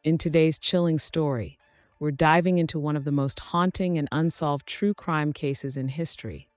In today's chilling story, we're diving into one of the most haunting and unsolved true crime cases in history,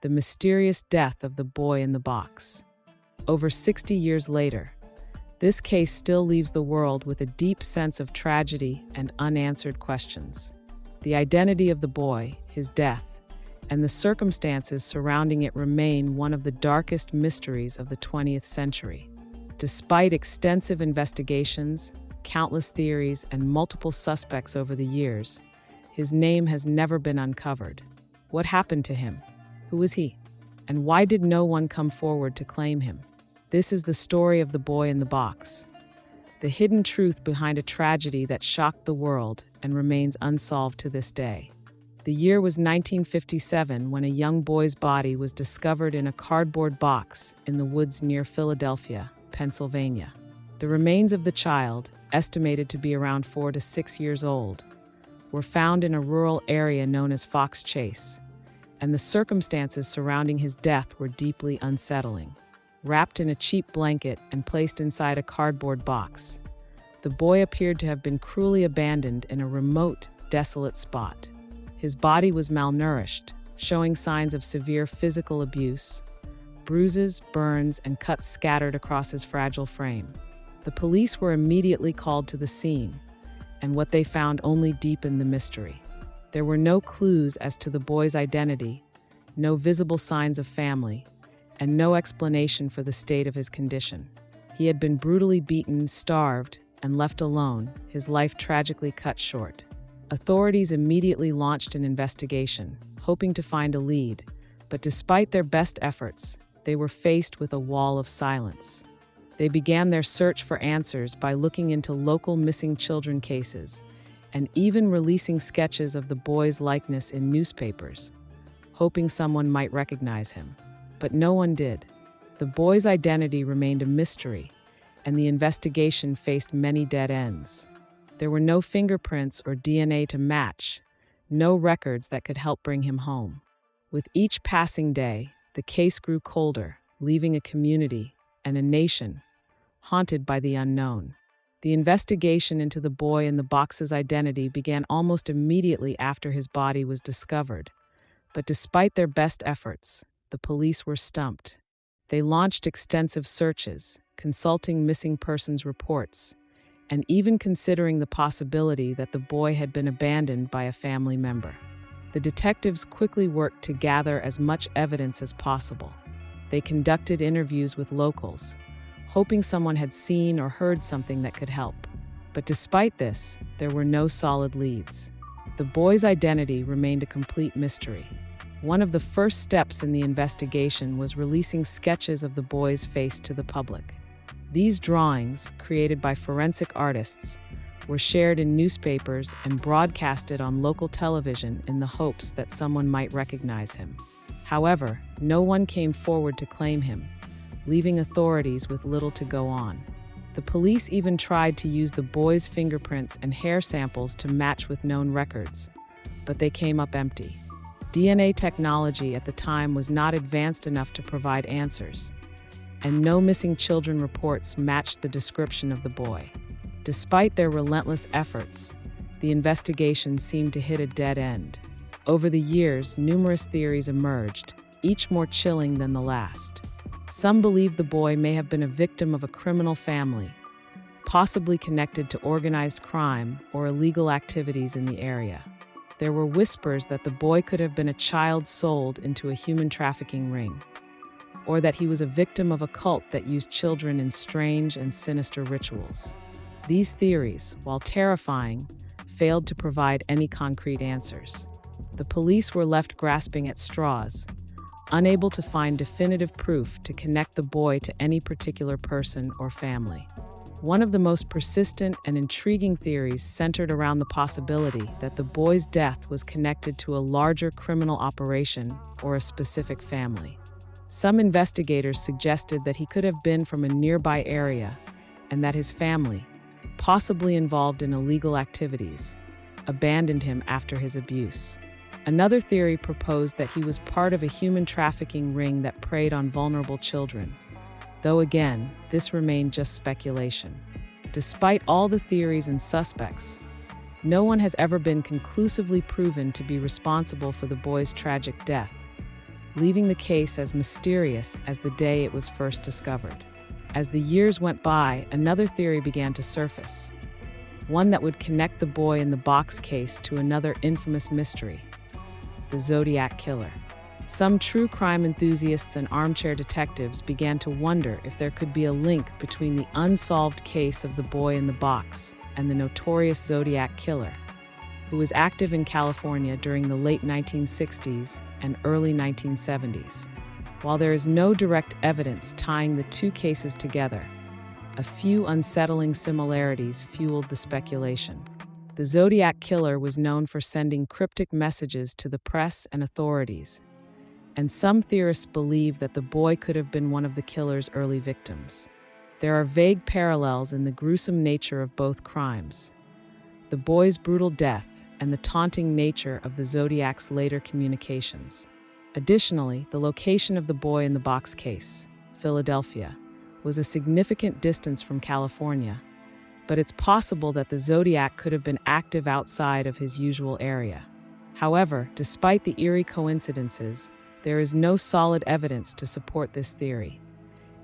the mysterious death of the boy in the box. Over 60 years later, this case still leaves the world with a deep sense of tragedy and unanswered questions. The identity of the boy, his death, and the circumstances surrounding it remain one of the darkest mysteries of the 20th century. Despite extensive investigations, countless theories, and multiple suspects over the years, his name has never been uncovered. What happened to him? Who was he? And why did no one come forward to claim him? This is the story of the boy in the box, the hidden truth behind a tragedy that shocked the world and remains unsolved to this day. The year was 1957 when a young boy's body was discovered in a cardboard box in the woods near Philadelphia, Pennsylvania. The remains of the child, estimated to be around 4 to 6 years old, were found in a rural area known as Fox Chase, and the circumstances surrounding his death were deeply unsettling. Wrapped in a cheap blanket and placed inside a cardboard box, the boy appeared to have been cruelly abandoned in a remote, desolate spot. His body was malnourished, showing signs of severe physical abuse, bruises, burns, and cuts scattered across his fragile frame. The police were immediately called to the scene, and what they found only deepened the mystery. There were no clues as to the boy's identity, no visible signs of family, and no explanation for the state of his condition. He had been brutally beaten, starved, and left alone, his life tragically cut short. Authorities immediately launched an investigation, hoping to find a lead, but despite their best efforts, they were faced with a wall of silence. They began their search for answers by looking into local missing children cases and even releasing sketches of the boy's likeness in newspapers, hoping someone might recognize him. But no one did. The boy's identity remained a mystery, and the investigation faced many dead ends. There were no fingerprints or DNA to match, no records that could help bring him home. With each passing day, the case grew colder, leaving a community and a nation haunted by the unknown. The investigation into the boy in the box's identity began almost immediately after his body was discovered, but despite their best efforts, the police were stumped. They launched extensive searches, consulting missing persons reports, and even considering the possibility that the boy had been abandoned by a family member. The detectives quickly worked to gather as much evidence as possible. They conducted interviews with locals, hoping someone had seen or heard something that could help. But despite this, there were no solid leads. The boy's identity remained a complete mystery. One of the first steps in the investigation was releasing sketches of the boy's face to the public. These drawings, created by forensic artists, were shared in newspapers and broadcasted on local television in the hopes that someone might recognize him. However, no one came forward to claim him, leaving authorities with little to go on. The police even tried to use the boy's fingerprints and hair samples to match with known records, but they came up empty. DNA technology at the time was not advanced enough to provide answers, and no missing children reports matched the description of the boy. Despite their relentless efforts, the investigation seemed to hit a dead end. Over the years, numerous theories emerged, each more chilling than the last. Some believe the boy may have been a victim of a criminal family, possibly connected to organized crime or illegal activities in the area. There were whispers that the boy could have been a child sold into a human trafficking ring, or that he was a victim of a cult that used children in strange and sinister rituals. These theories, while terrifying, failed to provide any concrete answers. The police were left grasping at straws, unable to find definitive proof to connect the boy to any particular person or family. One of the most persistent and intriguing theories centered around the possibility that the boy's death was connected to a larger criminal operation or a specific family. Some investigators suggested that he could have been from a nearby area and that his family, possibly involved in illegal activities, abandoned him after his abuse. Another theory proposed that he was part of a human trafficking ring that preyed on vulnerable children, though again, this remained just speculation. Despite all the theories and suspects, no one has ever been conclusively proven to be responsible for the boy's tragic death, leaving the case as mysterious as the day it was first discovered. As the years went by, another theory began to surface, one that would connect the boy in the box case to another infamous mystery: the Zodiac Killer. Some true crime enthusiasts and armchair detectives began to wonder if there could be a link between the unsolved case of the boy in the box and the notorious Zodiac Killer, who was active in California during the late 1960s and early 1970s. While there is no direct evidence tying the two cases together, a few unsettling similarities fueled the speculation. The Zodiac Killer was known for sending cryptic messages to the press and authorities, and some theorists believe that the boy could have been one of the killer's early victims. There are vague parallels in the gruesome nature of both crimes: the boy's brutal death and the taunting nature of the Zodiac's later communications. Additionally, the location of the boy in the box case, Philadelphia, was a significant distance from California, but it's possible that the Zodiac could have been active outside of his usual area. However, despite the eerie coincidences, there is no solid evidence to support this theory,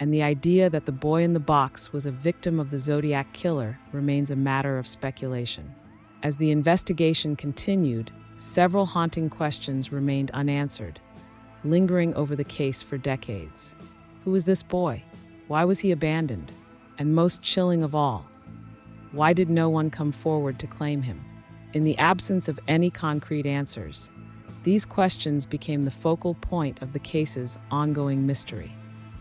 and the idea that the boy in the box was a victim of the Zodiac Killer remains a matter of speculation. As the investigation continued, several haunting questions remained unanswered, lingering over the case for decades. Who was this boy? Why was he abandoned? And most chilling of all, why did no one come forward to claim him? In the absence of any concrete answers, these questions became the focal point of the case's ongoing mystery.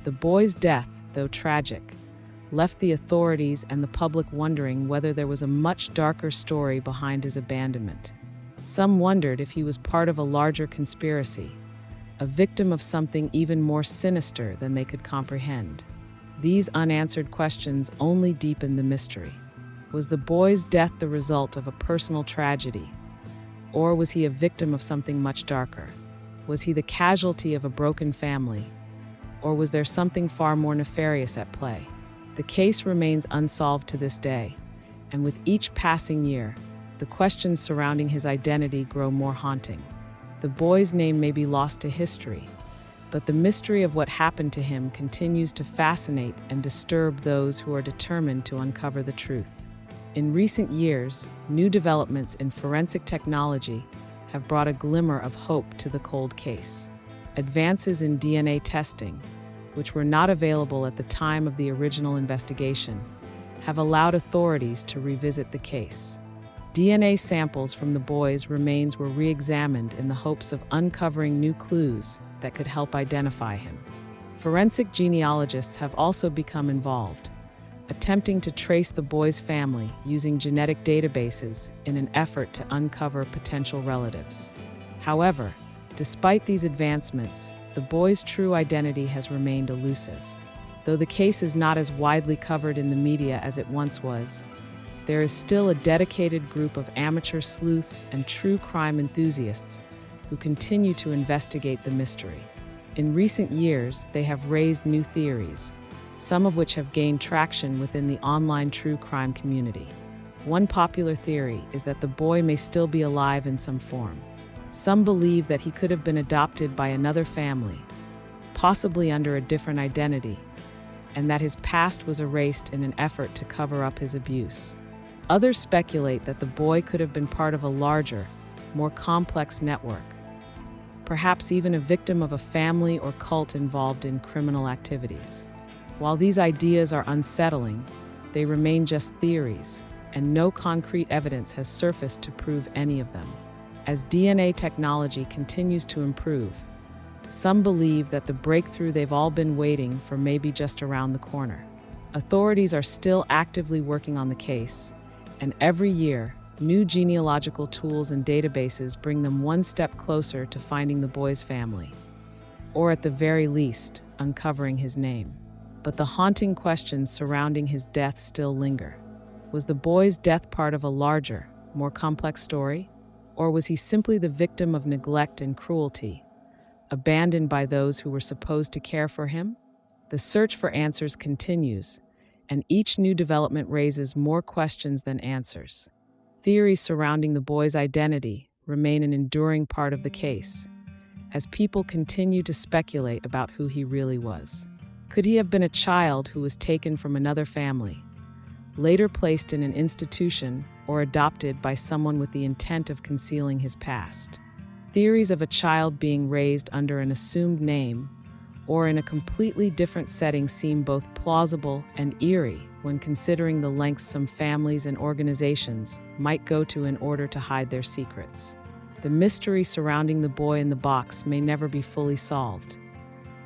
The boy's death, though tragic, left the authorities and the public wondering whether there was a much darker story behind his abandonment. Some wondered if he was part of a larger conspiracy, a victim of something even more sinister than they could comprehend. These unanswered questions only deepened the mystery. Was the boy's death the result of a personal tragedy? Or was he a victim of something much darker? Was he the casualty of a broken family? Or was there something far more nefarious at play? The case remains unsolved to this day, and with each passing year, the questions surrounding his identity grow more haunting. The boy's name may be lost to history, but the mystery of what happened to him continues to fascinate and disturb those who are determined to uncover the truth. In recent years, new developments in forensic technology have brought a glimmer of hope to the cold case. Advances in DNA testing, which were not available at the time of the original investigation, have allowed authorities to revisit the case. DNA samples from the boy's remains were re-examined in the hopes of uncovering new clues that could help identify him. Forensic genealogists have also become involved, attempting to trace the boy's family using genetic databases in an effort to uncover potential relatives. However, despite these advancements, the boy's true identity has remained elusive. Though the case is not as widely covered in the media as it once was, there is still a dedicated group of amateur sleuths and true crime enthusiasts who continue to investigate the mystery. In recent years, they have raised new theories, some of which have gained traction within the online true crime community. One popular theory is that the boy may still be alive in some form. Some believe that he could have been adopted by another family, possibly under a different identity, and that his past was erased in an effort to cover up his abuse. Others speculate that the boy could have been part of a larger, more complex network, perhaps even a victim of a family or cult involved in criminal activities. While these ideas are unsettling, they remain just theories, and no concrete evidence has surfaced to prove any of them. As DNA technology continues to improve, some believe that the breakthrough they've all been waiting for may be just around the corner. Authorities are still actively working on the case, and every year, new genealogical tools and databases bring them one step closer to finding the boy's family, or at the very least, uncovering his name. But the haunting questions surrounding his death still linger. Was the boy's death part of a larger, more complex story? Or was he simply the victim of neglect and cruelty, abandoned by those who were supposed to care for him? The search for answers continues, and each new development raises more questions than answers. Theories surrounding the boy's identity remain an enduring part of the case, as people continue to speculate about who he really was. Could he have been a child who was taken from another family, later placed in an institution, or adopted by someone with the intent of concealing his past? Theories of a child being raised under an assumed name or in a completely different setting seem both plausible and eerie when considering the lengths some families and organizations might go to in order to hide their secrets. The mystery surrounding the boy in the box may never be fully solved,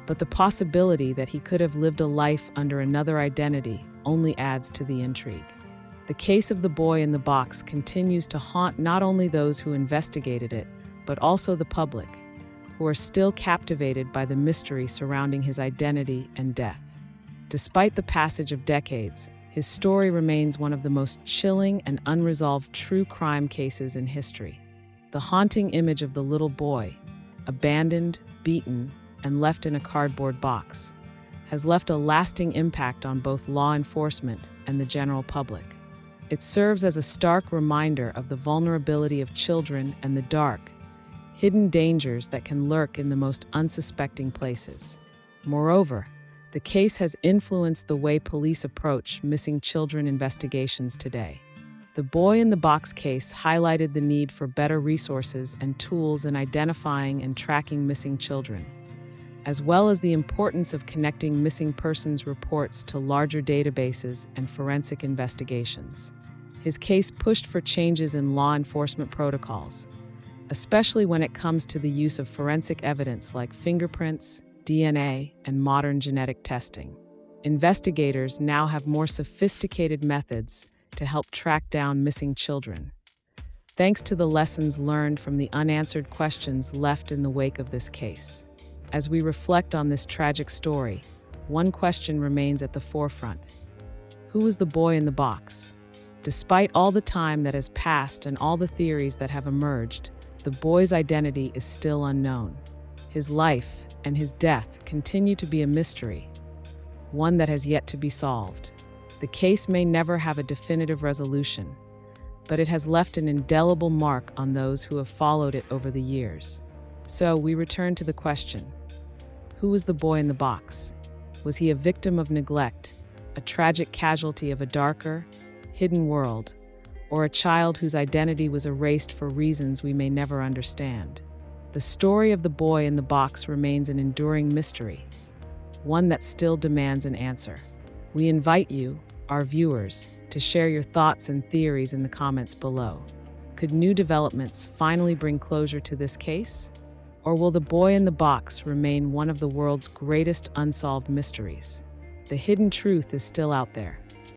but the possibility that he could have lived a life under another identity only adds to the intrigue. The case of the boy in the box continues to haunt not only those who investigated it, but also the public, who are still captivated by the mystery surrounding his identity and death. Despite the passage of decades, his story remains one of the most chilling and unresolved true crime cases in history. The haunting image of the little boy, abandoned, beaten, and left in a cardboard box, has left a lasting impact on both law enforcement and the general public. It serves as a stark reminder of the vulnerability of children and the dark, hidden dangers that can lurk in the most unsuspecting places. Moreover, the case has influenced the way police approach missing children investigations today. The boy in the box case highlighted the need for better resources and tools in identifying and tracking missing children, as well as the importance of connecting missing persons reports to larger databases and forensic investigations. His case pushed for changes in law enforcement protocols, especially when it comes to the use of forensic evidence like fingerprints, DNA, and modern genetic testing. Investigators now have more sophisticated methods to help track down missing children, thanks to the lessons learned from the unanswered questions left in the wake of this case. As we reflect on this tragic story, one question remains at the forefront. Who was the boy in the box? Despite all the time that has passed and all the theories that have emerged, the boy's identity is still unknown. His life and his death continue to be a mystery, one that has yet to be solved. The case may never have a definitive resolution, but it has left an indelible mark on those who have followed it over the years. So we return to the question: who was the boy in the box? Was he a victim of neglect, a tragic casualty of a darker, hidden world, or a child whose identity was erased for reasons we may never understand? The story of the boy in the box remains an enduring mystery, one that still demands an answer. We invite you, our viewers, to share your thoughts and theories in the comments below. Could new developments finally bring closure to this case? Or will the boy in the box remain one of the world's greatest unsolved mysteries? The hidden truth is still out there,